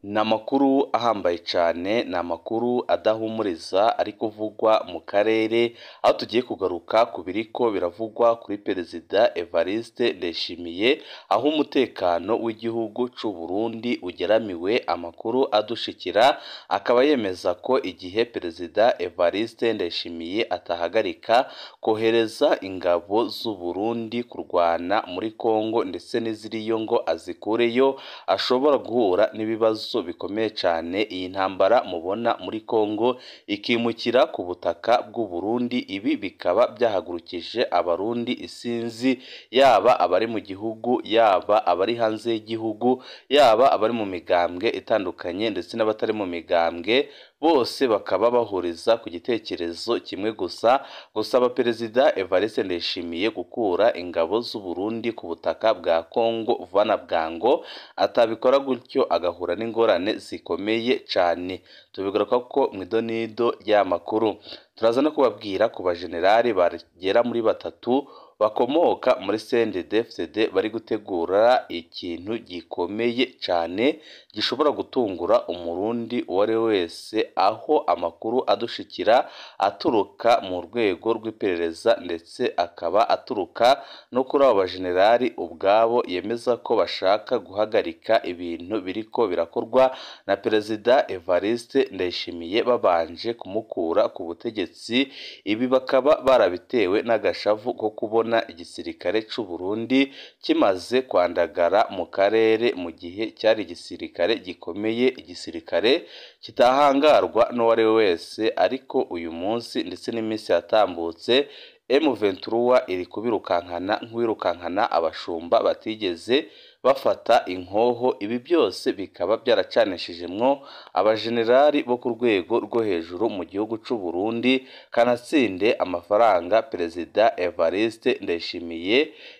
Ni amakuru ahambaye cyane, ni amakuru adahumuriza ari kuvugwa mu karere, aho tugiye kugaruka ku biriko biravugwa kuri Perezida Evariste Ndayishimiye, aho umutekano w'igihugu cy'u Burundi ugeramiwe. Amakuru adushikira akaba yemeza ko igihe Perezida Evariste Ndayishimiye atahagarika kohereza ingabo z'u Burundi kurwana muri Kongo ndetse n'iziriyo ngo azikureyo, ashobora guhura n'ibibazo bikomeye cyane. Iyi ntambara mubona muri Kongo ikimukira ku butaka bw'u Burundi, ibi bikaba byahagurukije abarundi isinzi, yaba abari mu gihugu, yaba abari hanze y'igihugu, yaba abari mu migambwe itandukanye ndetse n'abatari mu migambwe, bose bakaba bahuriza ku gitekerezo kimwe gusa, gusaba Perezida Evariste Ndayishimiye gukura ingabo z'u Burundi ku butaka bwa Kongo vana bwango, atabikora gutyo agahura n'ingorane zikomeye cyane. Tubigaruka ko mu idonido ry'amakuru turaza no kubabwira ku bajenerali bagera muri batatu bakomoka muri CNDD-FDD bari gutegura ikintu gikomeye cyane gishobora gutungura umurundi uwo ari we wese, aho amakuru adushikira aturuka mu rwego rw'iperereza ndetse akaba aturuka no kuri abo bajenerali ubwabo, yemeza ko bashaka guhagarika ibintu biriko birakorwa na Perezida Evariste Ndayishimiye babanje kumukura ku butegetsi. Ibi bakaba barabitewe n'agashavu ko kubona igisirikare cy'u Burundi kimaze kwandagara mu karere, mu gihe cyari igisirikare gikomeye, igisirikare kitahangarwa n'uwo ari we wese. Ariko uyu munsi ndetse n'iminsi yatambutse, M23 iri kubirukankana nk'uwirukankana abashumba batigeze bafata inkoho. Ibi byose bikaba byaracanishijemwo abajenerali bo ku rwego rwo hejuru mu gihugu cy'u Burundi, kanatsinde amafaranga Perezida Evariste Ndayishimiye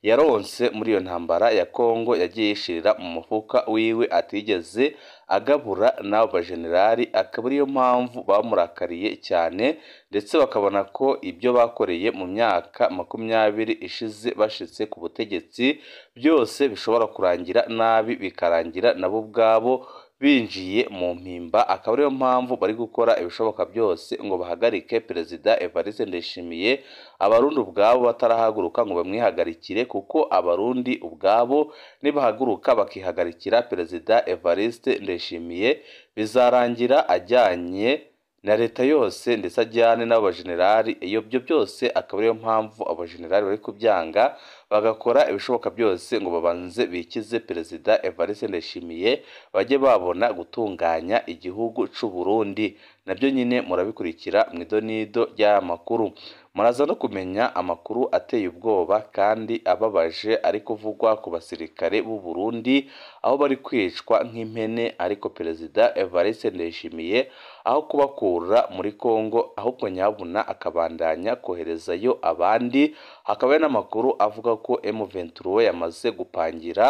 yaronse muri iyo ntambara ya Kongo yagiye yishirira mu mufuka wiwe atigeze agabura n'abo bajenerali, akaba ariyo mpamvu bamurakariye cyane ndetse bakabona ko ibyo bakoreye mu myaka 20 ishize bashitse ku butegetsi byose bishobora kurangira nabi, bikarangira nabo ubwabo binjiye mu mpimba. Akaba ariyo mpamvu bari gukora ibishoboka byose ngo bahagarike Perezida Evariste Ndayishimiye, abarundi ubwabo batarahaguruka ngo bamwihagarikire, kuko abarundi ubwabo nibahaguruka bakihagarikira Perezida Evariste Ndayishimiye bizarangira ajyanye na leta yose ndetse ajyane n'abo bajenerali. Iyo byo byose akaba ariyo mpamvu abajenerali bari kubyanga, bagakora ibishoboka byose ngo babanze bikize Perezida Evariste Ndayishimiye, bajye babona gutunganya igihugu cy'u Burundi. Nabyo nyine murabikurikira mu idonido ry'aya makuru. Muraza no kumenya amakuru ateye ubwoba kandi ababaje ari kuvugwa ku basirikare b'u Burundi, aho bari kwicwa nk'impene. Ariko Perezida Evariste Ndayishimiye aho kubakura muri Kongo, ahubwo nyabuna akabandanya koherezayo abandi. Hakaba n'amakuru avuga ko M23 yamaze gupangira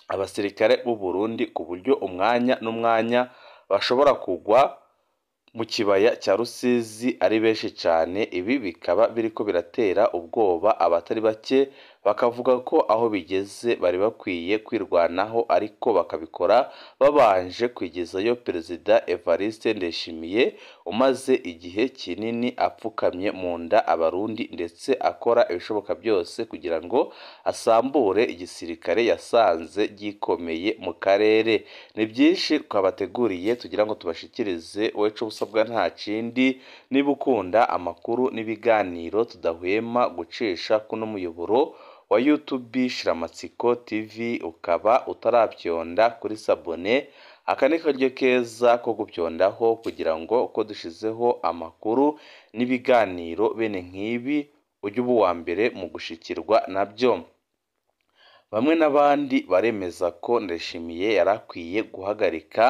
abasirikare b'u Burundi ku buryo umwanya n'umwanya bashobora kugwa mu kibaya cya Rusizi ari benshi cyane. Ibi bikaba biriko biratera ubwoba abatari bake, bakavuga ko aho bigeze bari bakwiye kwirwanaho, ariko bakabikora babanje kwigezayo Perezida Evariste Ndayishimiye umaze igihe kinini apfukamye mu nda abarundi ndetse akora ibishoboka byose kugira ngo asambure igisirikare yasanze gikomeye mu karere. Ni byinshi twabateguriye tugira ngo tubashikirize, wowe cyo usabwa nta kindi, niba ukunda amakuru n'ibiganiro tudahwema gucisha kuno muyoboro wa YouTube Shiramatsiko TV, ukaba utarabyonda kuri sabone, aka ni karyo keza ko gubyondaho kugira ngo uko dushizeho amakuru n'ibiganiro bene nk'ibi ujye uba uwa mbere mu gushikirwa nabyo. Bamwe n'abandi baremeza ko Ndayishimiye yarakwiye guhagarika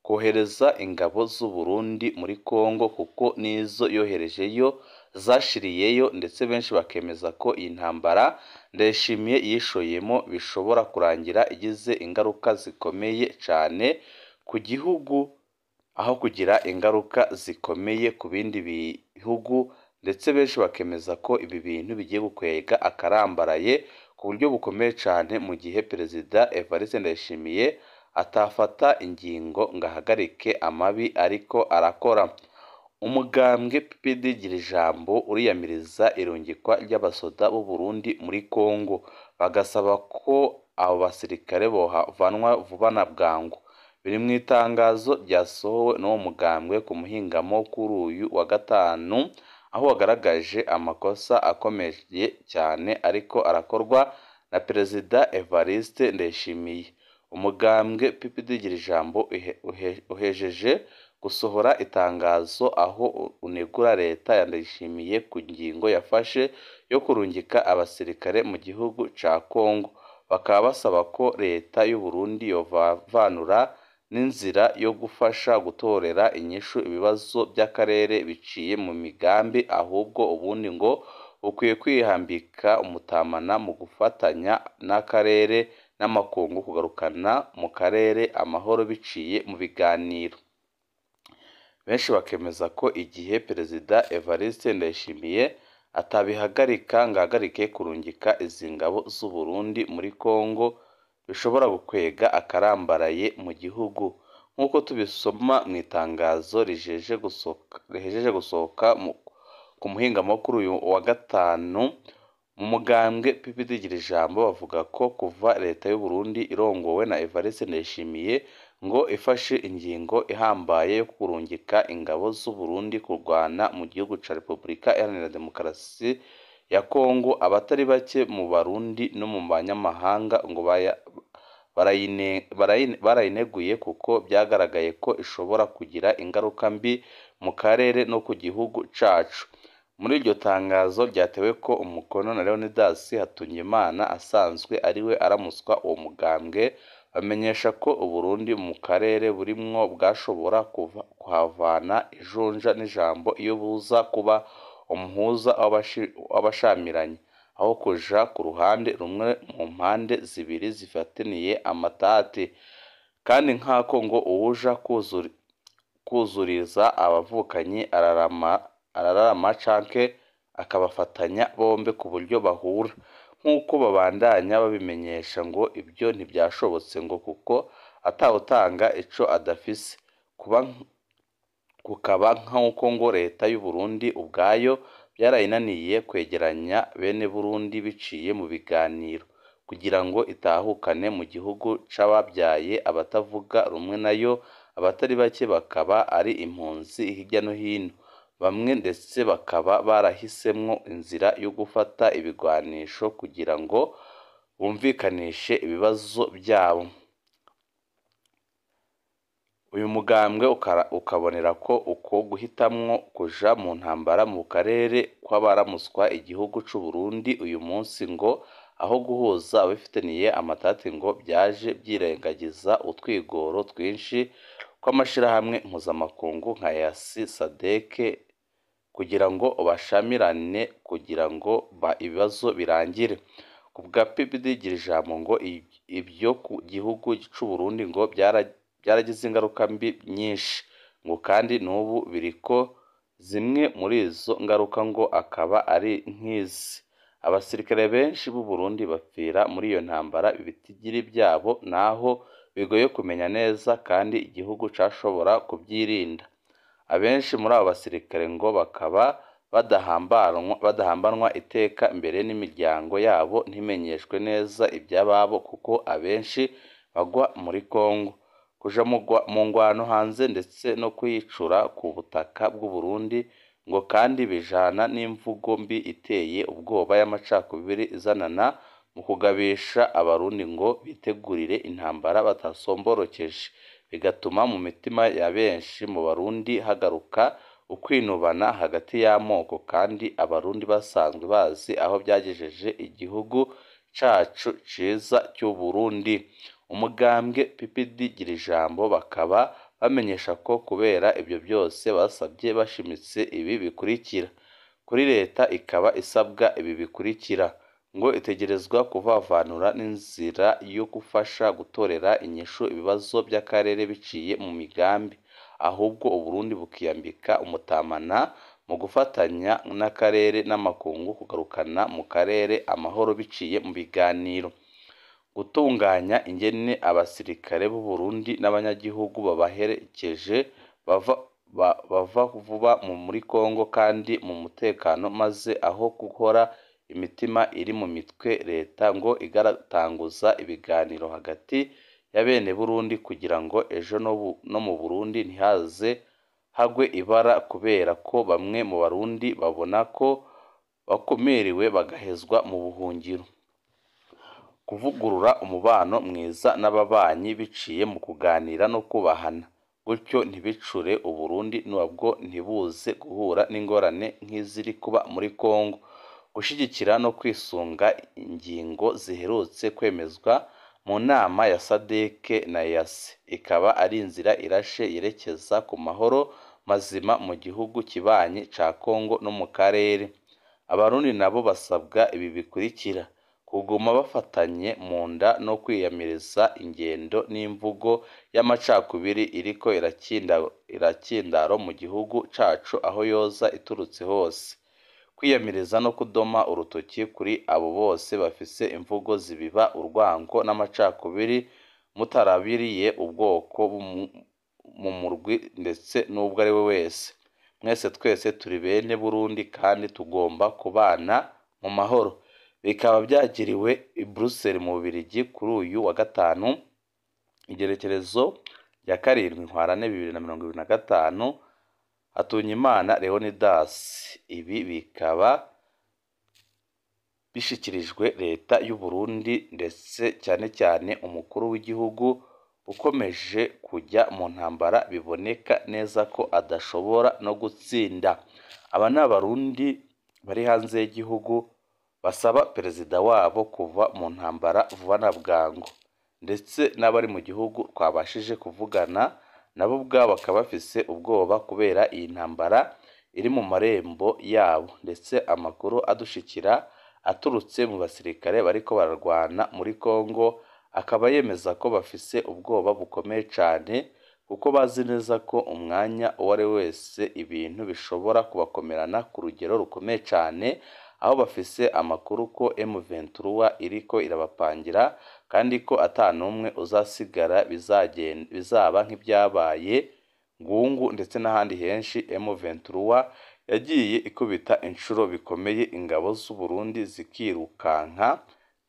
kohereza ingabo z'u Burundi muri Kongo, kuko nizo yoherejeyo zashiriyeyo, ndetse benshi bakemeza ko iyi ntambara Ndayishimiye yishoyemo bishobora kurangira igize ingaruka zikomeye cyane ku gihugu, aho kugira ingaruka zikomeye ku bindi bihugu. Ndetse benshi bakemeza ko ibi bintu bigiye gukwega akarambaraye ku buryo bukomeye cyane, mu gihe Perezida Evariste Ndayishimiye atafata ingingo ngo ahagarike amabi ariko arakora. Umugambwe PPD Girijambo uriyamiriza irungikwa ry'abasoda b'u Burundi muri Kongo, bagasaba ko abo basirikare bohavanwa vuba na bwangu. Biri mu itangazo ryasohowe n'uwo mugambwe ku muhingamo kuri uyu wa gatanu, aho wagaragaje amakosa akomeye cyane ariko arakorwa na Perezida Evariste Ndayishimiye. Umugambwe PPD Girijambo uhejeje gusohora itangazo aho unegura leta ya Ndayishimiye ku ngingo yafashe yo kurungika abasirikare mu gihugu ca Kongo. Bakaba basaba ko leta y'u Burundi yovanura n'inzira yo gufasha gutorera inyishu ibibazo by'akarere biciye mu migambi, ahubwo ubundi ngo ukwiye kwihambika umutamana mu gufatanya n'akarere n'amakungu kugarukana mu karere amahoro biciye mu biganiro. Benshi bakemeza ko igihe Perezida Evariste Ndayishimiye atabihagarika ngo ahagarike kurungika izi ngabo z'u Burundi muri Kongo, bishobora gukwega akarambaraye mu gihugu. Nk'uko tubisoma mu itangazo rihejeje gusohoka ku muhingamo kuri uyu wa gatanu, mu mugambwe PPD Girijambo bavuga ko kuva leta y'u Burundi irongowe na Evariste Ndayishimiye ngo ifashe ingingo ihambaye yo kurungika ingabo z'u Burundi kurwana mu gihugu ca Repubulika Iharanira Demokarasi ya Kongo, abatari bake mu Barundi no mu banyamahanga ngo barayineguye kuko byagaragaye ko ishobora kugira ingaruka mbi mu karere no ku gihugu cacu. Muri iryo tangazo ryatewe ko umukono na Leonidas Hatungimana asanzwe ariwe aramuswa uwo mugambwe, bamenyesha ko u Burundi mu karere burimwo bwashobora kuhavana ijunja n'ijambo iyo buza kuba umuhuza w'abashamiranye, aho kuja ku ruhande rumwe mu mpande zibiri zifataniye amatati. Kandi nk'ako ngo uwuja kuzuriza abavukanyi arararama canke akabafatanya bombe ku buryo bahura. Nk'uko babandanya babimenyesha ngo ibyo ntibyashobotse ngo kuko atawutanga ico adafise, kukaba nk'uko ngo leta y'u Burundi ubwayo byarayinaniye kwegeranya bene Burundi biciye mu biganiro kugira ngo itahukane mu gihugu c'ababyaye abatavuga rumwe nayo, abatari bake bakaba ari impunzi hirya no hino. Bamwe ndetse bakaba barahisemwo inzira yo gufata ibigwanisho kugira ngo bumvikanishe ibibazo byabo. Uyu mugambwe ukabonera ko uko guhitamwo kuja mu ntambara mu karere kw'abaramuswa igihugu c'u Burundi uyu munsi ngo aho guhuza abifitaniye amatati ngo byaje byirengagiza utwigoro twinshi kw'amashirahamwe mpuzamakungu nka EAC, SADC kugira ngo bashamirane kugira ngo ibibazo birangire. Ku bwa PPD Girijambo ngo ibyo ku gihugu c'u Burundi ngo byaragize ingaruka mbi nyinshi ngo kandi n'ubu biriko. Zimwe muri izo ngaruka ngo akaba ari nk'izi: abasirikare benshi b'u Burundi bapfira muri iyo ntambara, ibitigiri byabo naho bigoye kumenya neza kandi igihugu cashobora kubyirinda. Abenshi muri abo basirikare ngo bakaba badahambanwa iteka mbere n'imiryango yabo ntimenyeshwe neza iby'ababo kuko abenshi bagwa muri Kongo. Kuja mu ngwano hanze ndetse no kuyicura ku butaka bw'u Burundi ngo kandi bijana n'imvugo mbi iteye ubwoba y'amacakubiri izanana mu kugabisha Abarundi ngo bitegurire intambara batasomborokeje, bigatuma mu mitima ya benshi mu Barundi hagaruka ukwinubana hagati y'amoko, kandi Abarundi basanzwe bazi aho byagejeje igihugu cacu ciza cy'u Burundi. Umugambwe PPD Girijambo bakaba bamenyesha ko kubera ibyo byose basabye bashimitse ibi bikurikira. Kuri leta ikaba isabwa ibi bikurikira: ngo itegerezwa kuvavanura n'inzira yo gufasha gutorera inyishu ibibazo by'akarere biciye mu migambi, ahubwo u Burundi bukiyambika umutamana mu gufatanya n'akarere n'amakungu kugarukana mu karere amahoro biciye mu biganiro. gutunganya ingene abasirikare b'u Burundi n'abanyagihugu babaherekeje bava vuba muri Kongo kandi mu mutekano, maze aho gukora imitima iri mu mitwe leta ngo igaratanguza ibiganiro hagati ya bene Burundi kugira ngo ejo no mu Burundi ntihaze hagwe ibara kubera ko bamwe mu Barundi babona ko bakumiriwe bagahezwa mu buhungiro. Kuvugurura umubano mwiza n'ababanyi biciye mu kuganira no kubahana, gutyo ntibicure Uburundi nabwo ntibuze guhura n'ingorane nk'iziri kuba muri Kongo. Gushyigikira no kwisunga ingingo ziherutse kwemezwa mu nama ya SADC na EAC ikaba ari inzira irashe yerekeza ku mahoro mazima mu gihugu kibanyi ca Kongo no mu karere. Abarundi nabo basabwa ibi bikurikira: kuguma bafatanye mu nda no kwiyamiriza ingendo n'imvugo y'amacakubiri iriko irakindaro mu gihugu cacu aho yoza iturutse hose, kwiyamiriza no kudoma urutoki kuri abo bose bafise imvugo zibiba urwango n'amacakubiri mutarabiriye ubwoko mu murwi ndetse n'ubwo ari we wese. Mwese twese turi bene Burundi kandi tugomba kubana mu mahoro. Bikaba byagiriwe i Bruxelles mu Bubiligi kuri uyu wa gatanu igerekerezo rya 7 Ntwarante 2025 Hatunyimana Leonidas. Ibi bikaba bishikirijwe leta y'u Burundi ndetse cyane cyane umukuru w'igihugu ukomeje kujya mu ntambara biboneka neza ko adashobora no gutsinda. Aba ni Abarundi bari hanze y'igihugu basaba perezida wabo kuva mu ntambara vuba na bwangu, ndetse n'abari mu gihugu twabashije kuvugana nabo ubwabo bakaba bafise ubwoba kubera iyi ntambara iri mu marembo yabo, ndetse amakuru adushikira aturutse mu basirikare bariko bararwana muri Kongo akaba yemeza ko bafise ubwoba bukomeye cyane kuko bazi neza ko umwanya uwo ari wese ibintu bishobora kubakomerana ku rugero rukomeye cyane, aho bafise amakuru ko M23 iriko irabapangira kandi ko atanumwe uzasigara bizaba nk'ibyabaye Ngungu ndetse n'ahandi henshi. M23 yagiye ikubita inshuro bikomeye ingabo z'u Burundi zikirukanka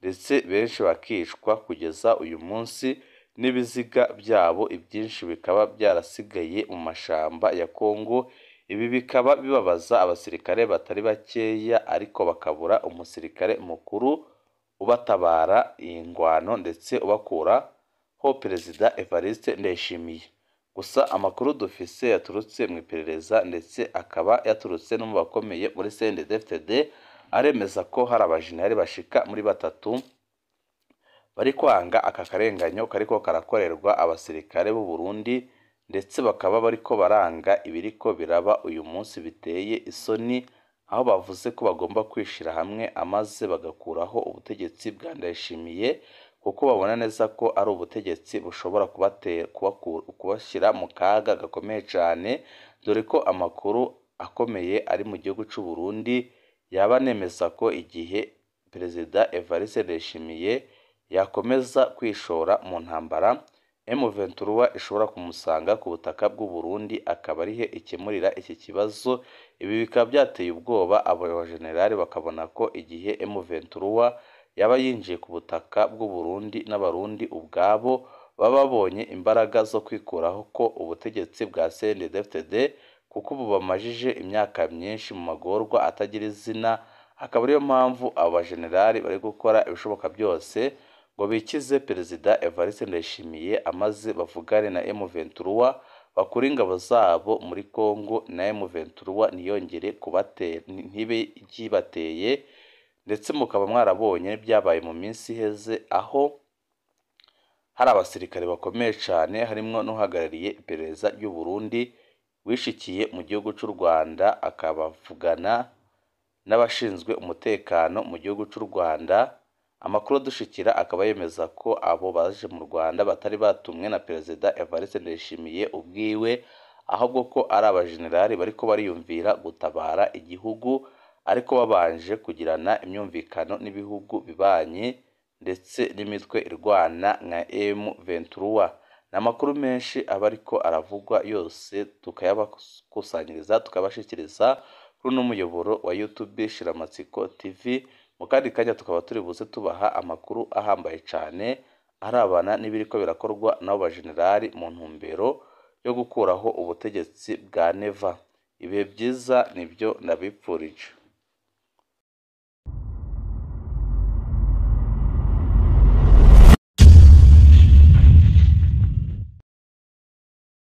ndetse benshi bakishwa kugeza uyu munsi n'ibiziga byabo ibyinshi bikaba byarasigaye mu mashamba ya Kongo. Ibi bikaba bibabaza abasirikare batari bakeya ariko bakabura umusirikare mukuru ubatabara iyi ngwano ndetse ubakura ho Perezida Evariste Ndayishimiye. Gusa amakuru dufise yaturutse mu iperereza ndetse akaba yaturutse no mu bakomeye muri CNDD-FDD aremeza ko hari abajenerali bashika muri 3 bari kwanga aka karenganyo kariko karakorerwa abasirikare b'u Burundi, ndetse bakaba bariko baranga ibiriko biraba uyu munsi biteye isoni, aho bavuze ko bagomba kwishira hamwe amaze bagakuraho ubutegetsi bwa Ndayishimiye kuko babona neza ko ari ubutegetsi bushobora kubashyira mu kaga gakomeye cyane, dore ko amakuru akomeye ari mu gihugu cy'u Burundi yaba nemeza ko igihe Perezida Evariste Ndayishimiye yakomeza kwishora mu ntambara M23 ishobora kumusanga ku butaka bw'u Burundi akaba arihe ikemurira iki kibazo. Ibi bikaba byateye ubwoba abo generali bakabona ko igihe M23 yaba yinjiye ku butaka bw'u Burundi n'abarundi ubwabo baba babonye imbaraga zo kwikuraho ko ubutegetsi bwa CNDD-FDD kuko ubu bamajije imyaka myinshi mu magorwa atagira izina. Akaba ariyo mpamvu aba generali bari gukora ibishoboka byose ngo bikize Perezida Evariste Ndayishimiye amaze bavugane na M23 bakura ingabo zabo muri Kongo na M23 niyongere kubatera ntibe ikibateye. Ndetse mukaba mwarabonye byabaye mu minsi heze aho hari abasirikare bakomeye cyane harimwo n'uhagarariye iperereza ry'u Burundi wishikiye mu gihugu cy'u Rwanda akabavugana n'abashinzwe umutekano mu gihugu cy'u Rwanda. Amakuru dushikira akaba yemeza ko abo baje mu Rwanda batari batumwe na Perezida Evariste Ndayishimiye ubwiwe, ahubwo ko ari abajenerali bariko bariyumvira gutabara igihugu ariko babanje kugirana imyumvikano n'ibihugu bibanye ndetse n'imitwe irwana nka M23. Ni amakuru menshi aba ariko aravugwa yose tukayabakusanyiriza tukabashikiriza kuri uno muyoboro wa YouTube Shiramatsiko TV. Mu kandi kanya tukaba turi buze tubaha amakuru ahambaye cyane arabana n'ibiriko birakorwa n'abo bajenerali mu ntumbero yo gukuraho ubutegetsi bwa Neva. Ibihe byiza nibyo ndabipfurije.